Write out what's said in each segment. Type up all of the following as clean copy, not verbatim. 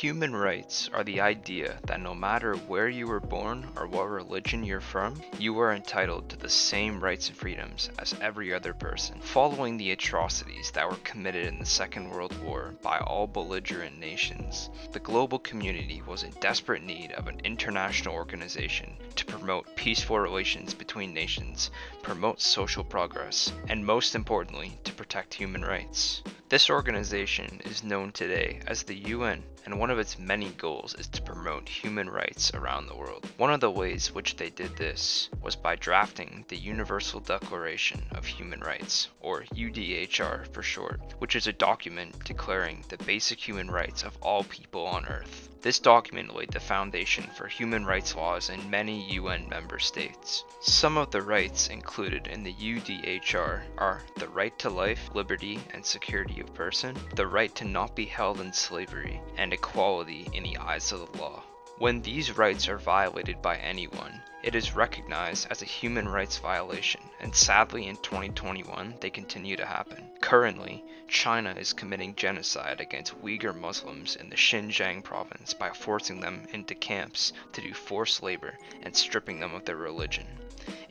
Human rights are the idea that no matter where you were born or what religion you're from, you are entitled to the same rights and freedoms as every other person. Following the atrocities that were committed in the Second World War by all belligerent nations, the global community was in desperate need of an international organization to promote peaceful relations between nations, promote social progress, and most importantly, to protect human rights. This organization is known today as the UN, and one of its many goals is to promote human rights around the world. One of the ways which they did this was by drafting the Universal Declaration of Human Rights, or UDHR for short, which is a document declaring the basic human rights of all people on Earth. This document laid the foundation for human rights laws in many UN member states. Some of the rights included in the UDHR are the right to life, liberty, and security of person, the right to not be held in slavery, and equality in the eyes of the law. When these rights are violated by anyone, it is recognized as a human rights violation, and sadly in 2021 they continue to happen. Currently, China is committing genocide against Uyghur Muslims in the Xinjiang province by forcing them into camps to do forced labor and stripping them of their religion.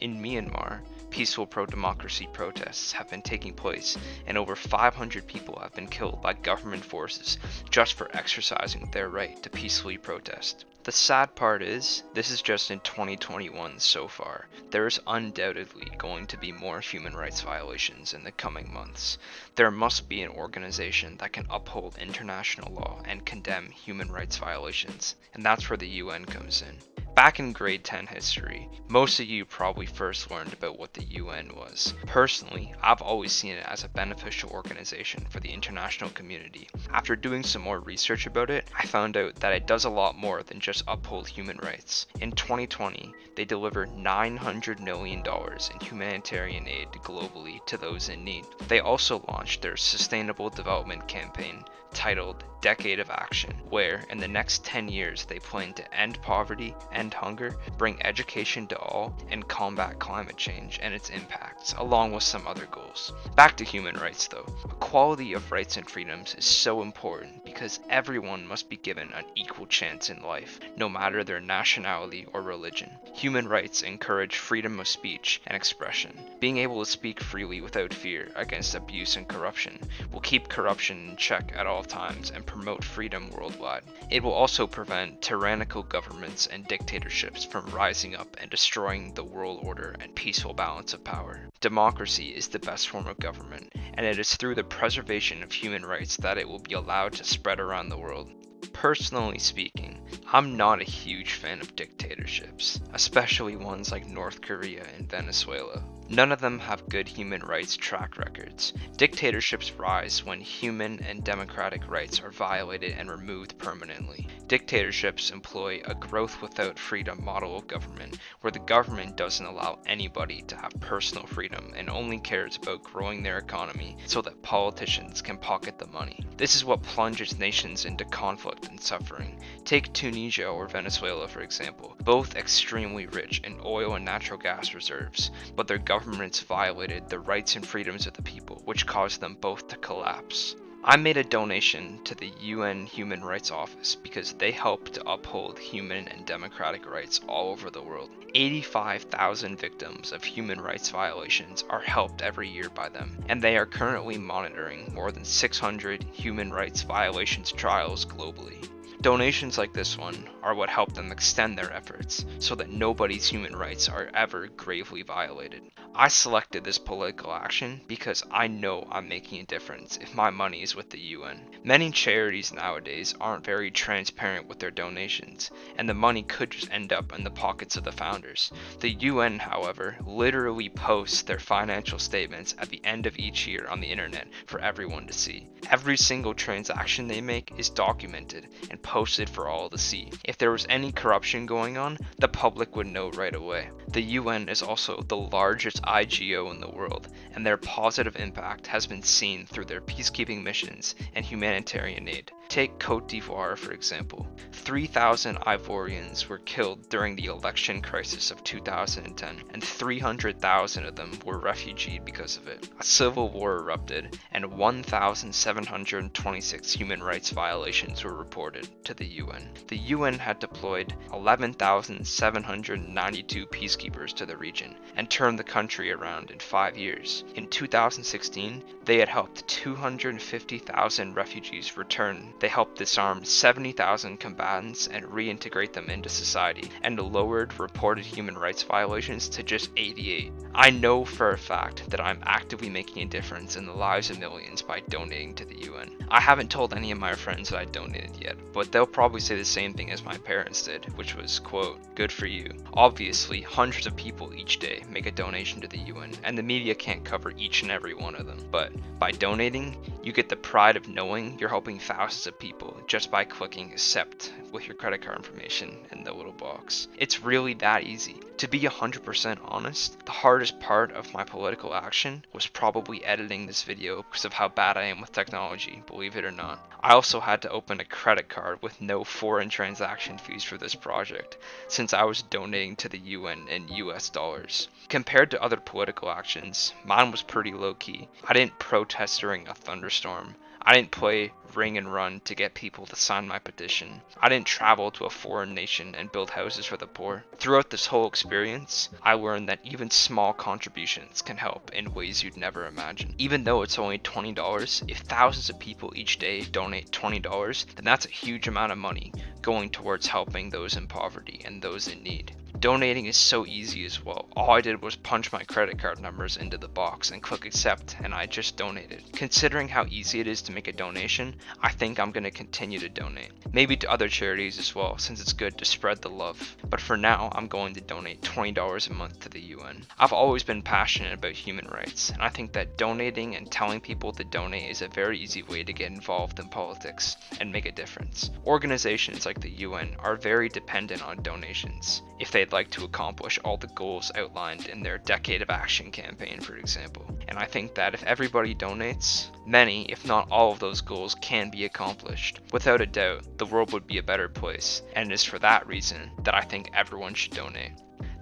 In Myanmar, peaceful pro-democracy protests have been taking place, and over 500 people have been killed by government forces just for exercising their right to peacefully protest. The sad part is, this is just in 2021 so far. There is undoubtedly going to be more human rights violations in the coming months. There must be an organization that can uphold international law and condemn human rights violations, and that's where the UN comes in. Back in grade 10 history, most of you probably first learned about what the UN was. Personally, I've always seen it as a beneficial organization for the international community. After doing some more research about it, I found out that it does a lot more than just uphold human rights. In 2020, they delivered $900 million in humanitarian aid globally to those in need. They also launched their Sustainable Development Campaign, titled Decade of Action, where in the next 10 years they plan to end poverty, end hunger, bring education to all, and combat climate change and its impacts, along with some other goals. Back to human rights though. Equality of rights and freedoms is so important because everyone must be given an equal chance in life, no matter their nationality or religion. Human rights encourage freedom of speech and expression. Being able to speak freely without fear against abuse and corruption will keep corruption in check at all times and promote freedom worldwide. It will also prevent tyrannical governments and dictatorships from rising up and destroying the world order and peaceful balance of power. Democracy is the best form of government, and it is through the preservation of human rights that it will be allowed to spread around the world. Personally speaking, I'm not a huge fan of dictatorships, especially ones like North Korea and Venezuela. None of them have good human rights track records. Dictatorships rise when human and democratic rights are violated and removed permanently. Dictatorships employ a growth without freedom model of government, where the government doesn't allow anybody to have personal freedom and only cares about growing their economy so that politicians can pocket the money. This is what plunges nations into conflict and suffering. Take Tunisia or Venezuela for example, both extremely rich in oil and natural gas reserves, but their governments violated the rights and freedoms of the people, which caused them both to collapse. I made a donation to the UN Human Rights Office because they help to uphold human and democratic rights all over the world. 85,000 victims of human rights violations are helped every year by them, and they are currently monitoring more than 600 human rights violations trials globally. Donations like this one are what help them extend their efforts so that nobody's human rights are ever gravely violated. I selected this political action because I know I'm making a difference if my money is with the UN. Many charities nowadays aren't very transparent with their donations, and the money could just end up in the pockets of the founders. The UN, however, literally posts their financial statements at the end of each year on the internet for everyone to see. Every single transaction they make is documented and posted for all to see. If there was any corruption going on, the public would know right away. The UN is also the largest IGO in the world, and their positive impact has been seen through their peacekeeping missions and humanitarian aid. Take Cote d'Ivoire, for example. 3,000 Ivorians were killed during the election crisis of 2010, and 300,000 of them were refugees because of it. A civil war erupted, and 1,726 human rights violations were reported to the UN. The UN had deployed 11,792 peacekeepers to the region, and turned the country around in 5 years. In 2016, they had helped 250,000 refugees return. They helped disarm 70,000 combatants and reintegrate them into society, and lowered reported human rights violations to just 88. I know for a fact that I'm actively making a difference in the lives of millions by donating to the UN. I haven't told any of my friends that I donated yet, but they'll probably say the same thing as my parents did, which was, quote, "Good for you." Obviously, hundreds of people each day make a donation to the UN, and the media can't cover each and every one of them. But by donating, you get the pride of knowing you're helping thousands of people just by clicking accept with your credit card information in the little box. It's really that easy. To be 100% honest, the hardest part of my political action was probably editing this video because of how bad I am with technology, believe it or not. I also had to open a credit card with no foreign transaction fees for this project, since I was donating to the UN in US dollars. Compared to other political actions, mine was pretty low-key. I didn't protest during a thunderstorm. I didn't play ring and run to get people to sign my petition. I didn't travel to a foreign nation and build houses for the poor. Throughout this whole experience, I learned that even small contributions can help in ways you'd never imagine. Even though it's only $20, if thousands of people each day donate $20, then that's a huge amount of money going towards helping those in poverty and those in need. Donating is so easy as well. All I did was punch my credit card numbers into the box and click accept, and I just donated. Considering how easy it is to make a donation, I think I'm going to continue to donate. Maybe to other charities as well, since it's good to spread the love. But for now, I'm going to donate $20 a month to the UN. I've always been passionate about human rights, and I think that donating and telling people to donate is a very easy way to get involved in politics and make a difference. Organizations like the UN are very dependent on donations if they'd like to accomplish all the goals outlined in their Decade of Action campaign, for example. And I think that if everybody donates, many, if not all of those goals can be accomplished. Without a doubt, the world would be a better place, and it is for that reason that I think everyone should donate.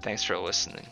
Thanks for listening.